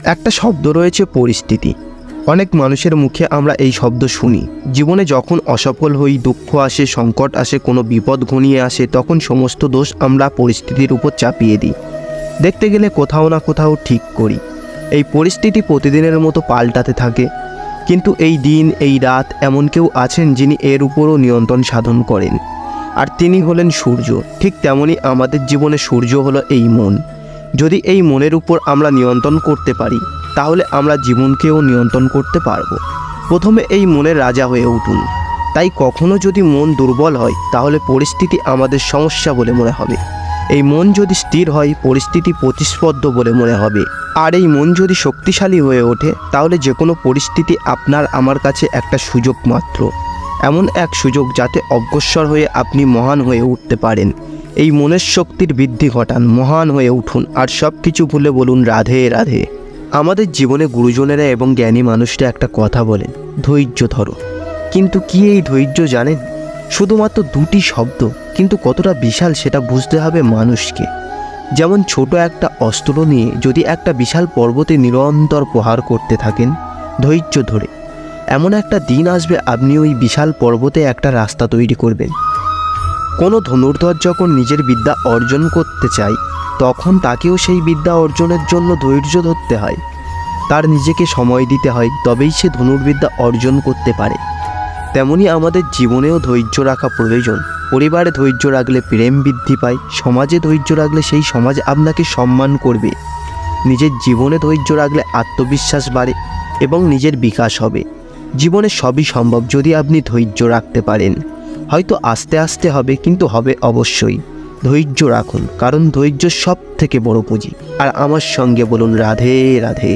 একটা শব্দ রয়েছে পরিস্থিতি। অনেক মানুষের মুখে আমরা এই শব্দ শুনি। জীবনে যখন অসফল হই, দুঃখ আসে, সংকট আসে, কোনো বিপদ ঘনিয়ে আসে, তখন সমস্ত দোষ আমরা পরিস্থিতির উপর চাপিয়ে দিই। দেখতে গেলে কোথাও না কোথাও ঠিক করি। এই পরিস্থিতি প্রতিদিনের মতো পাল্টাতে থাকে, কিন্তু এই দিন, এই রাত এমন কেউ আছেন যিনি এর উপরও নিয়ন্ত্রণ সাধন করেন, আর তিনি হলেন সূর্য। ঠিক তেমনই আমাদের জীবনে সূর্য হলো এই মন। যদি এই মনের উপর আমরা নিয়ন্ত্রণ করতে পারি, তাহলে আমরা জীবনকেও নিয়ন্ত্রণ করতে পারব। প্রথমে এই মনের রাজা হয়ে উঠুন। তাই কখনো যদি মন দুর্বল হয়, তাহলে পরিস্থিতি আমাদের সমস্যা বলে মনে হবে। এই মন যদি স্থির হয়, পরিস্থিতি প্রতিস্পর্ধ বলে মনে হবে। আর এই মন যদি শক্তিশালী হয়ে ওঠে, তাহলে যে কোনো পরিস্থিতি আপনার আমার কাছে একটা সুযোগ মাত্র। এমন এক সুযোগ যাতে অগ্রসর হয়ে আপনি মহান হয়ে উঠতে পারেন। এই মনের শক্তির বৃদ্ধি ঘটান, মহান হয়ে উঠুন, আর সব কিছু ভুলে বলুন রাধে রাধে। আমাদের জীবনে গুরুজনেরা এবং জ্ঞানী মানুষরা একটা কথা বলেন, ধৈর্য ধরো। কিন্তু কি এই ধৈর্য জানেন? শুধুমাত্র দুটি শব্দ, কিন্তু কতটা বিশাল সেটা বুঝতে হবে মানুষকে। যেমন ছোট একটা অস্ত্র নিয়ে যদি একটা বিশাল পর্বতে নিরন্তর প্রহার করতে থাকেন ধৈর্য ধরে, এমন একটা দিন আসবে আপনি ওই বিশাল পর্বতে একটা রাস্তা তৈরি করবেন। কোনো ধনুর্ধর যখন নিজের বিদ্যা অর্জন করতে চায়, তখন তাকেও সেই বিদ্যা অর্জনের জন্য ধৈর্য ধরতে হয়। তার নিজেকে সময় দিতে হয়, তবেই সে ধনুর্বিদ্যা অর্জন করতে পারে। তেমনি আমাদের জীবনেও ধৈর্য রাখা প্রয়োজন। পরিবারে ধৈর্য রাখলে প্রেম বৃদ্ধি পায়, সমাজে ধৈর্য রাখলে সেই সমাজ আপনাকে সম্মান করবে। নিজের জীবনে ধৈর্য রাখলে আত্মবিশ্বাস বাড়ে এবং নিজের বিকাশ হবে। জীবনে সবই সম্ভব যদি আপনি ধৈর্য রাখতে পারেন। হয়তো আস্তে আস্তে হবে, কিন্তু হবে অবশ্যই। ধৈর্য রাখুন, কারণ ধৈর্য সব থেকে বড় পুঁজি। আর আমার সঙ্গে বলুন রাধে রাধে।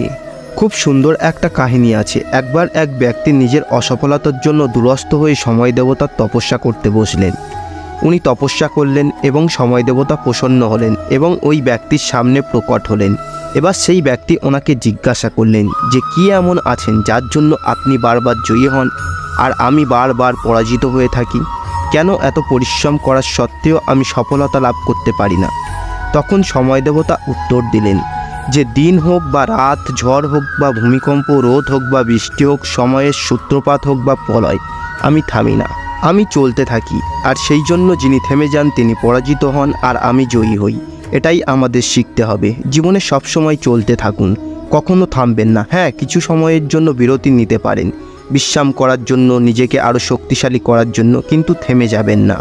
খুব সুন্দর একটা কাহিনী আছে। একবার এক ব্যক্তি নিজের অসফলতার জন্য দুরস্থ হয়ে সময় দেবতার তপস্যা করতে বসলেন। উনি তপস্যা করলেন এবং সময় দেবতা প্রসন্ন হলেন এবং ওই ব্যক্তির সামনে প্রকট হলেন। এবার সেই ব্যক্তি ওনাকে জিজ্ঞাসা করলেন যে কি এমন আছেন যার জন্য আপনি বারবার জয়ী হন আর আমি বারবার পরাজিত হয়ে থাকি? কেন এত পরিশ্রম করার সত্ত্বেও আমি সফলতা লাভ করতে পারি না? তখন সময় দেবতা উত্তর দিলেন যে দিন হোক বা রাত, ঝড় হোক বা ভূমিকম্প, রোদ হোক বা বৃষ্টি হোক, সময়ের সূত্রপাত হোক বা প্রলয়, আমি থামি না, আমি চলতে থাকি। আর সেই জন্য যিনি থেমে যান তিনি পরাজিত হন আর আমি জয়ী হই। এটাই আমাদের শিখতে হবে। জীবনে সবসময় চলতে থাকুন, কখনো থামবেন না। হ্যাঁ, কিছু সময়ের জন্য বিরতি নিতে পারেন, বিশ্রাম করার জন্য, নিজেকে আরও শক্তিশালী করার জন্য, কিন্তু থেমে যাবেন না।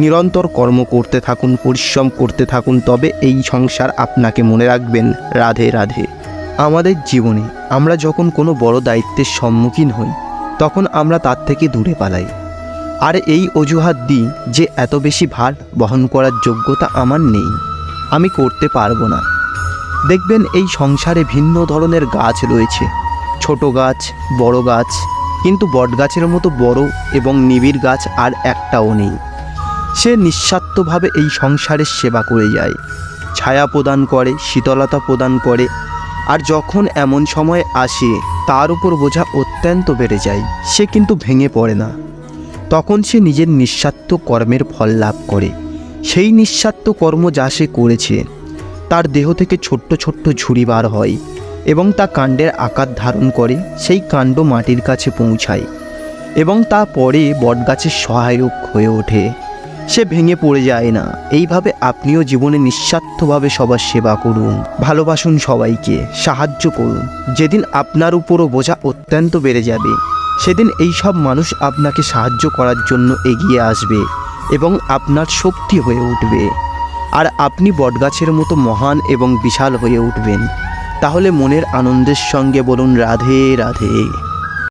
নিরন্তর কর্ম করতে থাকুন, পরিশ্রম করতে থাকুন, তবে এই সংসার আপনাকে মনে রাখবেন রাধে রাধে। আমাদের জীবনে আমরা যখন কোনো বড় দায়িত্বের সম্মুখীন হই, তখন আমরা তার থেকে দূরে পালাই, আর এই অজুহাত দিই যে এত বেশি ভার বহন করার যোগ্যতা আমার নেই, আমি করতে পারবো না। দেখবেন এই সংসারে ভিন্ন ধরনের গাছ রয়েছে, ছোট গাছ, বড় গাছ, কিন্তু বটগাছের মতো বড় এবং নিবিড় গাছ আর একটাও নেই। সে নিঃস্বার্থভাবে এই সংসারের সেবা করে যায়, ছায়া প্রদান করে, শীতলতা প্রদান করে। আর যখন এমন সময় আসে তার উপর বোঝা অত্যন্ত বেড়ে যায়, সে কিন্তু ভেঙে পড়ে না। তখন সে নিজের নিঃস্বার্থ কর্মের ফল লাভ করে। সেই নিঃস্বার্থ কর্ম যা সে করেছে, তার দেহ থেকে ছোট্ট ছোট্ট ঝুড়ি বার হয় এবং তা কাণ্ডের আকার ধারণ করে। সেই কাণ্ড মাটির কাছে পৌঁছায় এবং তা পরে বটগাছের সহায়ক হয়ে ওঠে। সে ভেঙে পড়ে যায় না। এইভাবে আপনিও জীবনে নিঃস্বার্থভাবে সবার সেবা করুন, ভালোবাসুন সবাইকে, সাহায্য করুন। যেদিন আপনার উপরও বোঝা অত্যন্ত বেড়ে যাবে, সেদিন এই সব মানুষ আপনাকে সাহায্য করার জন্য এগিয়ে আসবে এবং আপনার শক্তি হয়ে উঠবে, আর আপনি বটগাছের মতো মহান এবং বিশাল হয়ে উঠবেন। তাহলে মনের আনন্দের সঙ্গে বলুন রাধে রাধে।